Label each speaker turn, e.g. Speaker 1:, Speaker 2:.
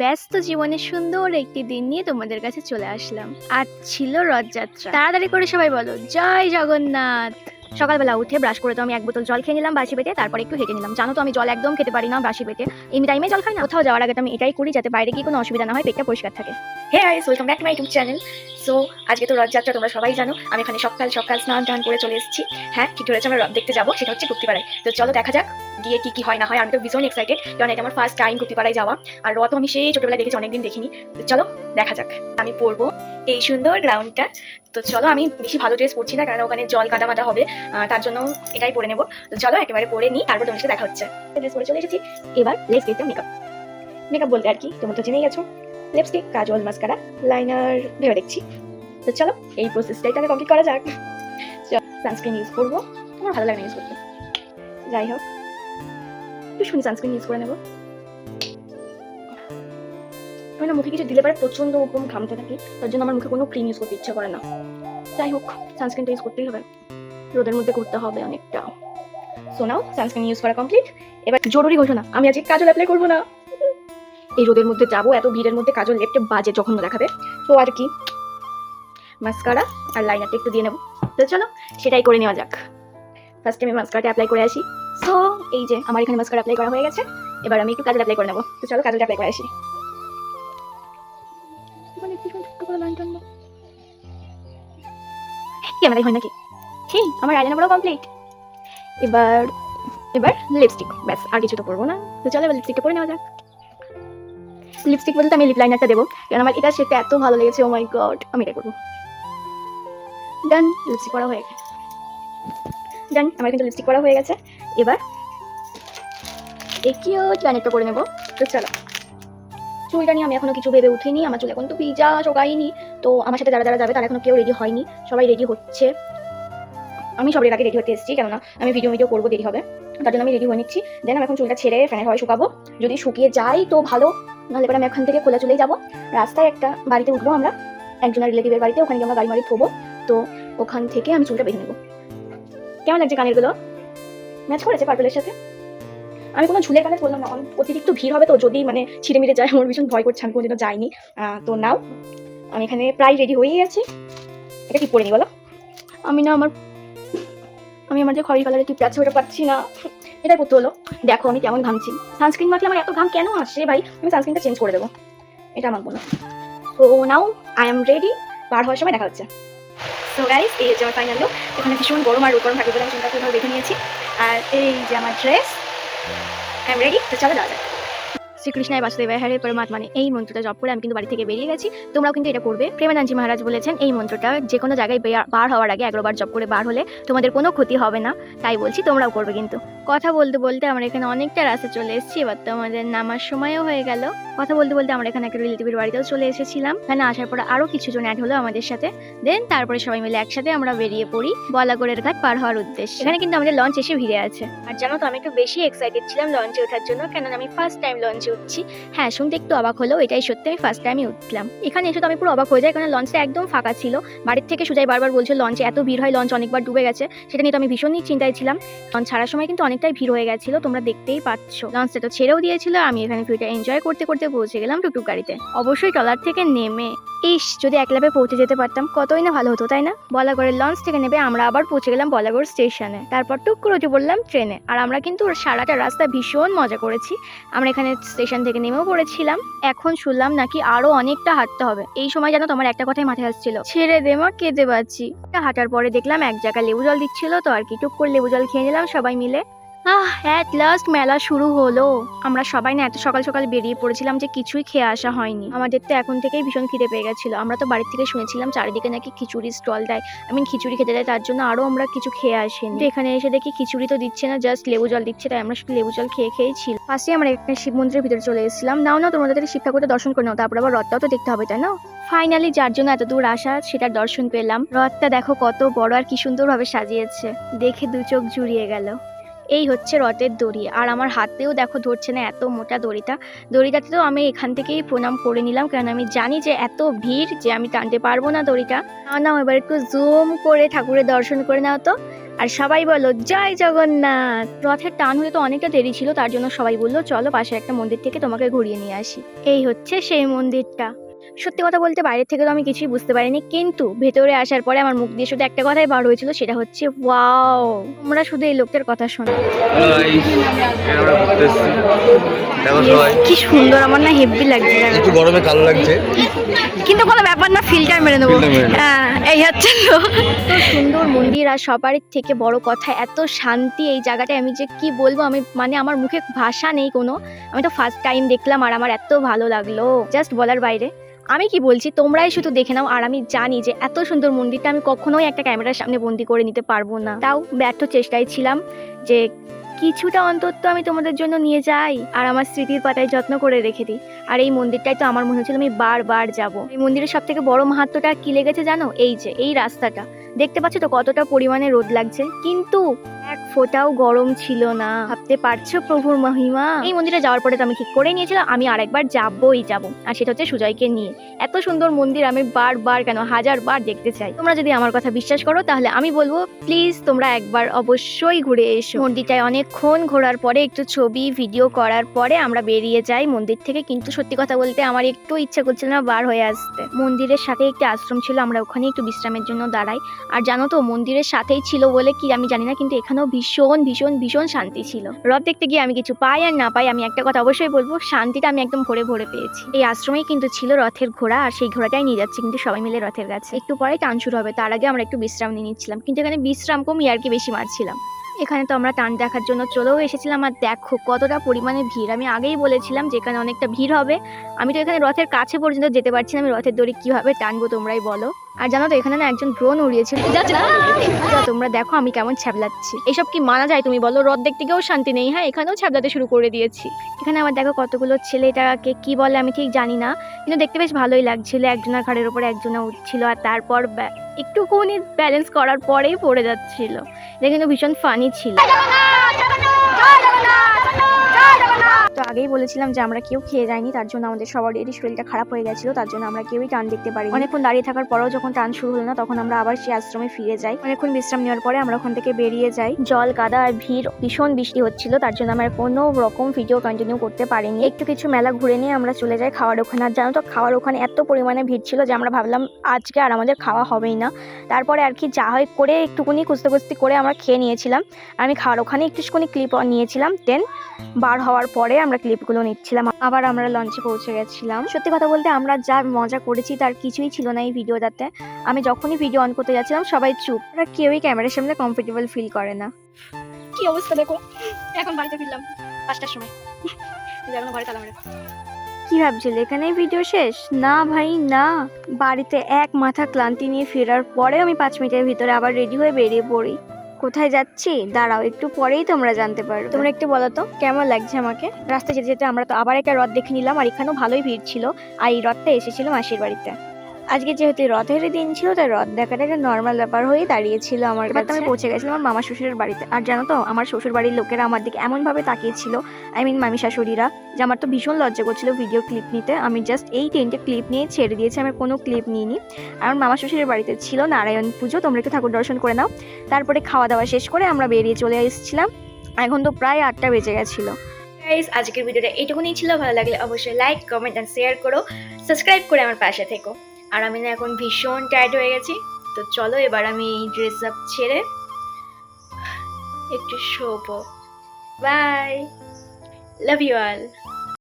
Speaker 1: ব্যস্ত জীবনে সুন্দর একটি দিন নিয়ে তোমাদের কাছে চলে আসলাম। আজ ছিল রথযাত্রা। তাড়াতাড়ি করে সবাই বলো জয় জগন্নাথ। সকালবেলা উঠে ব্রাশ করে তো আমি এক বোতল জল খেয়ে নিলাম বাসি পেটে, তারপর একটু হেঁটে নিলাম। জানো তো আমি জল একদম খেতে পারি না বাসি পেটে, এমনি টাইমে জল খাই না। কোথাও যাওয়ার আগে তো আমি এটাই করি যাতে বাইরে গিয়ে কোনো অসুবিধা না হয়, পেটটা পরিষ্কার থাকে। Hey guys, welcome back to my YouTube channel. So আজকে তো রথযাত্রা, তোমরা সবাই জানো। আমি এখানে সকাল সকাল স্নান টান করে চলে এসেছি। হ্যাঁ, ঠিক ধরেছে, আমরা রথ দেখতে যাবো, সেটা হচ্ছে গুপ্তিপাড়ায়। তো চলো দেখা যাক গিয়ে কি কি হয় না হয়। আমি তো ভীষণ এক্সাইটেড, কারণ এটা আমার ফার্স্ট টাইম গুপ্তিপাড়ায় যাওয়া। আর রথ আমি সেই ছোটবেলায় দেখেছি, অনেকদিন দেখিনি। তো চলো দেখা যাক। আমি পরবো এই সুন্দর গ্রাউন্ডটা। তো চলো, আমি বেশি ভালো ড্রেস পরছি না, কারণ ওখানে জল কাদা হবে, তার জন্য এটাই পরে নেবো। তো চলো একেবারে পরে নিই, তারপর তোমার সাথে দেখা হচ্ছে। ড্রেস পরে চলে এসেছি, এবার let's get the makeup. Makeup বলতে আর কি, তোমরা তো জেনেই গেছো, লিপস্টিক, কাজল, মাস্কারা, লাইনার ভেবে দেখছি। তো চলো এই প্রসেসটাই তাকে কমপ্লিট করা যাক। সানস্ক্রিন ইউজ করবো, আমার ভালো লাগে না ইউজ করতে, যাই হোক একটু শুনি সানস্ক্রিন ইউজ করে নেবো। আমি না মুখে কিছু দিলে পরে প্রচন্ড ওরকম ঘামতে থাকি, তার জন্য আমার মুখে কোনো ক্রিম ইউজ করতে ইচ্ছা করে না। যাই হোক, সানস্ক্রিনটা ইউজ করতেই হবে, রোদের মধ্যে করতে হবে অনেকটা। সো নাও সানস্ক্রিন ইউজ করা কমপ্লিট। এবার জরুরি ঘোষণা, আমি আজকে কাজল অ্যাপ্লাই করবো না। এই রোদের মধ্যে যাবো, এত ভিড়ের মধ্যে কাজল লেপটে বাজে জঘন্য দেখাবে। তো আর কি, মাস্কারা আর লাইনারটা একটু দিয়ে নেবো। তো চলো সেটাই করে নেওয়া যাক। ফার্স্টে আমি মাস্কারাটা অ্যাপ্লাই করে আসি। সো এই যে আমার এখানে মাস্কারা অ্যাপ্লাই করা হয়ে গেছে, এবার আমি একটু কাজল অ্যাপ্লাই করে নেবো। তো চলো কাজলটা অ্যাপ্লাই করে আসি। ক্যামেরাই হয় নাকি? হ্যাঁ, আমার আইলাইনার পুরো কমপ্লিট। এবার এবার লিপস্টিক, ব্যাস আর কিছু তো করবো না। তো চলো এবার লিপস্টিকটা পরে নেওয়া যাক। লিপস্টিক বলতে আমি লিপ লাইনারটা দেবো, কারণ আমার এটা সেটা এত ভালো লেগেছে। ও মাই গড, আমি এটা করবো। ডান, লিপস্টিক পরা হয়ে গেছে। ডান, আমার কিন্তু লিপস্টিক পরা হয়ে গেছে। এবার এই কিউট লাইনারটা করে নেবো। তো চলো, চুলটা নিয়ে আমি এখনো কিছু ভেবে উঠিনি, আমার চুল এখন তো ভিজা শোকায়নি। তো আমার সাথে যারা যারা যাবে তারা এখনো কেউ রেডি হয়নি, সবাই রেডি হচ্ছে। আমি সবের আগে রেডি হতে এসেছি, কেননা আমি ভিডিও করবো, দেরি হবে, তার জন্য আমি রেডি হয়ে নিচ্ছি। দেন আমি এখন চুলটা ছেড়ে ফ্যানের হাওয়ায় শুকাবো। যদি শুকিয়ে যায় তো ভালো, নাহলে পরে আমি এখান থেকে খোলা চলেই যাবো। রাস্তায় একটা বাড়িতে উঠবো আমরা, একজনের রিলেটিভের বাড়িতে, ওখানে আমরা গাড়ি মারি থবো। তো ওখান থেকে আমি চুলটা বেঁধে নেবো। কেমন লাগছে কানেরগুলো? ম্যাচ করেছে পার্পলের সাথে। আমি কোনো ঝুলের কানে করলাম না, অতিরিক্ত ভিড় হবে তো, যদি মানে ছিঁড়ে মিড়ে যায়, আমার ভীষণ ভয় করছে, আমি কোনোদিনও যাইনি। তো নাও আমি এখানে প্রায় রেডি হয়েই গেছি। এটা কি পরে নি বলো? আমি আমার যে খয়েরি কালারের টিপ আছে ওটা পাচ্ছি না, এটাই করতে হলো। দেখো আমি কেমন ঘামছি, সানস্ক্রিন মাখলে আমার এত ঘাম কেন আসে ভাই? আমি সানস্ক্রিনটা চেঞ্জ করে দেবো, এটা আমার বলো। তো নাও আই এম রেডি, বার হওয়ার সময় দেখা হচ্ছে। সো গাইস, এই যে আমার ফাইনাল লুক। এখানে ভীষণ গরম আর গরম থাকবে বলে আমি চুলটা পুরো দেখে নিয়েছি। আর এই যে আমার ড্রেস, আই এম রেডি। তো চলো যাওয়া যাক। শ্রীকৃষ্ণায় বাসুদেবায় হরে পরমাত্মা, মানে এই মন্ত্রটা জপ করে আমি কিন্তু বাড়ি থেকে বেরিয়ে গেছি। তোমরাও কিন্তু এটা করবে। প্রেমানন্দজি মহারাজ বলেছেন এই মন্ত্রটা যে কোনো জায়গায় বার হওয়ার আগে 11 বার জপ করে বার হলে তোমাদের কোনো ক্ষতি হবে না। তাই বলছি তোমরাও করবে কিন্তু। কথা বলতে বলতে আমরা এখানে অনেকটা রাস্তা চলে এসেছি, এবার তো আমাদের নামার সময়ও হয়ে গেল। কথা বলতে বলতে আমরা এখানে একটা রিলেটিভের বাড়িতেও চলে এসেছিলাম। এখানে আসার পরে আরো কিছুজন অ্যাড হলো আমাদের সাথে। দেন তারপরে সবাই মিলে একসাথে আমরা বেরিয়ে পড়ি বলাগড়ের ঘাট পার হওয়ার উদ্দেশ্যে। এখানে কিন্তু আমাদের লঞ্চ এসে ভিড়ে আছে। আর জানো তো আমি একটু বেশি এক্সাইটেড ছিলাম লঞ্চে ওঠার জন্য, কেননা আমি ফার্স্ট টাইম লঞ্চে উঠছি। হ্যাঁ, শুনতে একটু অবাক হলেও এটাই সত্যি, আমি ফার্স্ট টাইমই উঠলাম। এখানে এসে তো আমি পুরো অবাক হয়ে যাই, কারণ লঞ্চটা একদম ফাঁকা ছিল। বাড়ির থেকে সুজাই বারবার বলছিল লঞ্চে এত ভিড় হয়, লঞ্চ অনেকবার ডুবে গেছে। সেটা নিয়ে তো আমি ভীষণই চিন্তায় ছিলাম। লঞ্চ ছাড়ার সময় কিন্তু অনেকটাই ভিড় হয়ে গেছিল, তোমরা দেখতেই পাচ্ছ। লঞ্চটা তো ছেড়েও দিয়েছিল, আমি এখানে ভিউটা এনজয় করতে করতে পৌঁছে গেলাম টুকটুক গাড়িতে। অবশ্যই ট্রলার থেকে নেমে ইস, যদি এক লাফে পৌঁছে যেতে পারতাম কতই না ভালো হতো, তাই না? বলাগড়ের লঞ্চ থেকে নেমে আমরা আবার পৌঁছে গেলাম বলাগড় স্টেশনে। তারপর টুক করে উঠে পড়লাম ট্রেনে। আর আমরা কিন্তু সারাটা রাস্তা ভীষণ মজা করেছি। আমরা এখানে স্টেশন থেকে নেমেও পড়েছিলাম। এখন শুনলাম নাকি আরো অনেকটা হাঁটতে হবে। এই সময় জানো তোমার একটা কথাই মাথায় আসছিল, ছেড়ে দে মা, কেঁদে পাচ্ছি। হাঁটার পরে দেখলাম এক জায়গায় লেবু জল দিচ্ছিল, তো আর কি টুক করে লেবু জল খেয়ে নিলাম সবাই মিলে। অ্যাট লাস্ট মেলা শুরু হলো। আমরা সবাই না এত সকাল সকাল বেরিয়ে পড়েছিলাম যে কিছুই খেয়ে আসা হয়নি। আমাদের তো এখন থেকেই ভীষণ খিদে পেয়ে গেছিল। আমরা তো বাড়ির থেকে শুনেছিলাম চারিদিকে নাকি খিচুড়ি স্টল দেয়, আমি খিচুড়ি খেতে যাই, তার জন্য আরো আমরা কিছু খেয়ে আসিনি। তো এখানে এসে দেখি খিচুড়ি তো দিচ্ছে না, জাস্ট লেবু জল দিচ্ছে, তাই আমরা শুধু লেবু জল খেয়েই ছিল। ফার্স্টে আমরা একটা শিব মন্দিরের ভিতরে চলে এসেছিলাম। নাও তোমাদের শিব ঠাকুরটা দর্শন করে নাও, তারপর আবার রথটাও তো দেখতে হবে, তাই না? ফাইনালি যার জন্য এত দূর আসা সেটার দর্শন পেলাম। রথটা দেখো কত বড় আর কি সুন্দরভাবে সাজিয়েছে, দেখে দু চোখ জুড়িয়ে গেল। এই হচ্ছে রথের দড়ি, আর আমার হাতেও দেখো ধরছে না, এত মোটা দড়িটাতে তো আমি এখান থেকেই প্রণাম করে নিলাম, কারণ আমি জানি যে এত ভিড় যে আমি টানতে পারবো না দড়িটা। নাও এবার একটু জুম করে ঠাকুরের দর্শন করে নাও তো। আর সবাই বলল জয় জগন্নাথ। রথের টান হলে তো অনেকটা দেরি ছিল, তার জন্য সবাই বললো চলো পাশে একটা মন্দির থেকে তোমাকে ঘুরিয়ে নিয়ে আসি। এই হচ্ছে সেই মন্দিরটা। সত্যি কথা বলতে বাইরের থেকে তো আমি কিছুই বুঝতে পারিনি, কিন্তু ভেতরে আসার পরে আমার মুখ দিয়ে শুধু একটা কথাই বার হয়েছিল, সেটা হচ্ছে ওয়াও। তোমরা শুধু এই লোকটার কথা শোনো, কি সুন্দর, আমার না হেভি লাগছে।
Speaker 2: একটু গরমে কালো লাগছে
Speaker 1: কিন্তু কোনো ব্যাপার না, ফিল্টার মেরে নেবো। হ্যাঁ, এই হচ্ছে তো সুন্দর মন্দির। আর সবার থেকে বড় কথা এত শান্তি এই জায়গাটায়, আমি যে কি বলবো, আমি মানে আমার মুখে ভাষা নেই কোনো। আমি তো ফার্স্ট টাইম দেখলাম আর আমার এত ভালো লাগলো, জাস্ট বলার বাইরে। আমি কি বলছি তোমরাই শুধু দেখে নাও। আর আমি জানি যে এত সুন্দর মন্দিরটা আমি কখনোই একটা ক্যামেরার সামনে বন্দি করে নিতে পারবো না, তাও ব্যর্থ চেষ্টায় ছিলাম যে কিছুটা অন্তত আমি তোমাদের জন্য নিয়ে যাই আর আমার স্মৃতির পাতায় যত্ন করে রেখে দিই। আর এই মন্দিরটাই তো আমার মনে হচ্ছিল আমি বারবার যাব। এই মন্দিরের সব থেকে বড় মাহাত্ম্যটা কি লেগেছে জানো? এই যে এই রাস্তাটা দেখতে পাচ্ছ তো কতটা পরিমাণে রোদ লাগছে, কিন্তু এক ফোঁটাও গরম ছিল না। ভাবতে পারছো প্রভুর মহিমা? এই মন্দিরে যাওয়ার পরে তো আমি ঠিক করে নিয়েছিলাম আমি আরেকবার যাবই যাব, আর সেটা হচ্ছে সুজয়কে নিয়ে। এত সুন্দর মন্দির আমি বারবার কেন 1000 বার দেখতে চাই। তোমরা যদি আমার কথা বিশ্বাস করো তাহলে আমি বলবো প্লিজ তোমরা একবার অবশ্যই ঘুরে এসো। মন্দিরটায় অনেকক্ষণ ঘোরার পরে একটু ছবি ভিডিও করার পরে আমরা বেরিয়ে যাই মন্দির থেকে। কিন্তু সত্যি কথা বলতে আমার একটু ইচ্ছা করছিল না বার হয়ে আসতে। মন্দিরের সাথে একটি আশ্রম ছিল, আমরা ওখানে একটু বিশ্রামের জন্য দাঁড়াই। আর জানো তো মন্দিরের সাথেই ছিল বলে কি আমি জানি না, কিন্তু এখানেও ভীষণ ভীষণ ভীষণ শান্তি ছিল। রথ দেখতে গিয়ে আমি কিছু পাই আর না পাই, আমি একটা কথা অবশ্যই বলবো, শান্তিটা আমি একদম ভরে ভরে পেয়েছি। এই আশ্রমেই কিন্তু ছিল রথের ঘোড়া, আর সেই ঘোড়াটাই নিয়ে যাচ্ছে কিন্তু সবাই মিলে রথের কাছে। একটু পরে টান শুরু হবে, তার আগে আমরা একটু বিশ্রাম নিয়ে নিচ্ছিলাম, কিন্তু এখানে বিশ্রাম কম ইয়ার্কি বেশি মারছিলাম। এখানে তো আমরা টান দেখার জন্য চলেও এসেছিলাম, আর দেখো কতটা পরিমাণে ভিড়। আমি আগেই বলেছিলাম যে এখানে অনেকটা ভিড় হবে। আমি তো এখানে রথের কাছে পর্যন্ত যেতে পারছি না, আমি রথের দড়ি কিভাবে টানবো তোমরাই বলো। আর জানো তো এখানে না একজন ড্রোন উড়িয়েছিল, তোমরা দেখো আমি কেমন ছ্যাবলাচ্ছি। এসব কি মানা যায় তুমি বলো? রথ দেখতে গিয়েও শান্তি নেই, হ্যাঁ এখানেও ছ্যাবলাতে শুরু করে দিয়েছি। এখানে আবার দেখো কতগুলো ছেলে, এটাকে কি বলে আমি ঠিক জানি না, কিন্তু দেখতে বেশ ভালোই লাগছিল। একজনের ঘাড়ের উপরে একজনা উঠছিল, আর তারপর একটুখানি ব্যালেন্স করার পরেই পড়ে যাচ্ছিল। এটা কিন্তু ভীষণ ফানি ছিল। তো আগেই বলেছিলাম যে আমরা কেউ খেয়ে যাইনি, তার জন্য আমাদের সবারই শরীরটা খারাপ হয়ে গেছিল, তার জন্য আমরা কেউই টান দেখতে পারি। অনেকক্ষণ দাঁড়িয়ে থাকার পরেও যখন টান শুরু হলো না, তখন আমরা আবার সেই আশ্রমে ফিরে যাই। অনেকক্ষণ বিশ্রাম নেওয়ার পরে আমরা ওখান থেকে বেরিয়ে যাই। জল কাদা আর ভিড়, ভীষণ বৃষ্টি হচ্ছিল, তার জন্য আমরা কোনো রকম ভিডিও কন্টিনিউ করতে পারিনি। একটু কিছু মেলা ঘুরে নিয়ে আমরা চলে যাই খাওয়ার ওখানে। আর জানো তো খাওয়ার ওখানে এত পরিমাণে ভিড় ছিল যে আমরা ভাবলাম আজকে আর আমাদের খাওয়া হবেই না। তারপরে আর কি যা হয় করে একটুকুনি কুস্তি করে আমরা খেয়ে নিয়েছিলাম। আমি খাওয়ার ওখানে একটুখানি ক্লিপ নিয়েছিলাম, দেন বার হওয়ার পরে আমরা ক্লিপগুলো নিচ্ছিলাম। আবার আমরা লঞ্চে পৌঁছে গেছিলাম। সত্যি কথা বলতে আমরা যা মজা করেছি তার কিছুই ছিল না এই ভিডিওটাতে। আমি যখনই ভিডিও অন করতে যাচ্ছিলাম সবাই চুপ, আর কেউই ক্যামেরার সামনে কমফোর্টেবল ফিল করে না। কি অবস্থা দেখো, এখন বাড়িতে ফিরলাম 5টার সময়, ঘরে তালা মেরে। কি ভাবছিলে এখানেই ভিডিও শেষ? না ভাই না, বাড়িতে এক মাথা ক্লান্তি নিয়ে ফেরার পরে আমি 5 মিনিটের ভিতরে আবার রেডি হয়ে বেরিয়ে পড়ি। কোথায় যাচ্ছি দাঁড়াও, একটু পরেই তোমরা জানতে পারো। তোমরা একটু বলো তো কেমন লাগছে আমাকে। রাস্তায় যেতে যেতে আমরা তো আবার একটা রথ দেখে নিলাম, আর এখানেও ভালোই ভিড় ছিল। আর এই রথটা এসেছিল মাসির বাড়িতে। আজকে যেহেতু রথের দিন ছিল, তাই রথ দেখাটা একটা নর্মাল ব্যাপার হয়ে দাঁড়িয়েছিল আমার কাছে। আমি পৌঁছে গেছিলাম আমার মামা শ্বশুরের বাড়িতে। আর জানো তো আমার শ্বশুর বাড়ির লোকেরা আমার দিকে এমনভাবে তাকিয়েছিল, মামি শাশুড়িরা, যে আমার তো ভীষণ লজ্জা করছিল ভিডিও ক্লিপ নিতে। আমি জাস্ট এই 3টে ক্লিপ নিয়ে ছেড়ে দিয়েছি, আমি কোনো ক্লিপ নিইনি। আমার মামা শ্বশুরের বাড়িতে ছিল নারায়ণ পুজো, তোমরা একটু ঠাকুর দর্শন করে নাও। তারপরে খাওয়া দাওয়া শেষ করে আমরা বেরিয়ে চলে এসেছিলাম। এখন তো প্রায় 8টা বেজে গেছিলো। গাইস আজকের ভিডিওটা এইটুকুনি ছিল। ভালো লাগলে অবশ্যই লাইক কমেন্ট অ্যান্ড শেয়ার করো, সাবস্ক্রাইব করে আমার পাশে থেকো। আর আমি না এখন ভীষণ টায়ার্ড হয়ে গেছি, তো চলো এবার আমি ড্রেস আপ ছেড়ে একটু শোবো। Bye, love you all.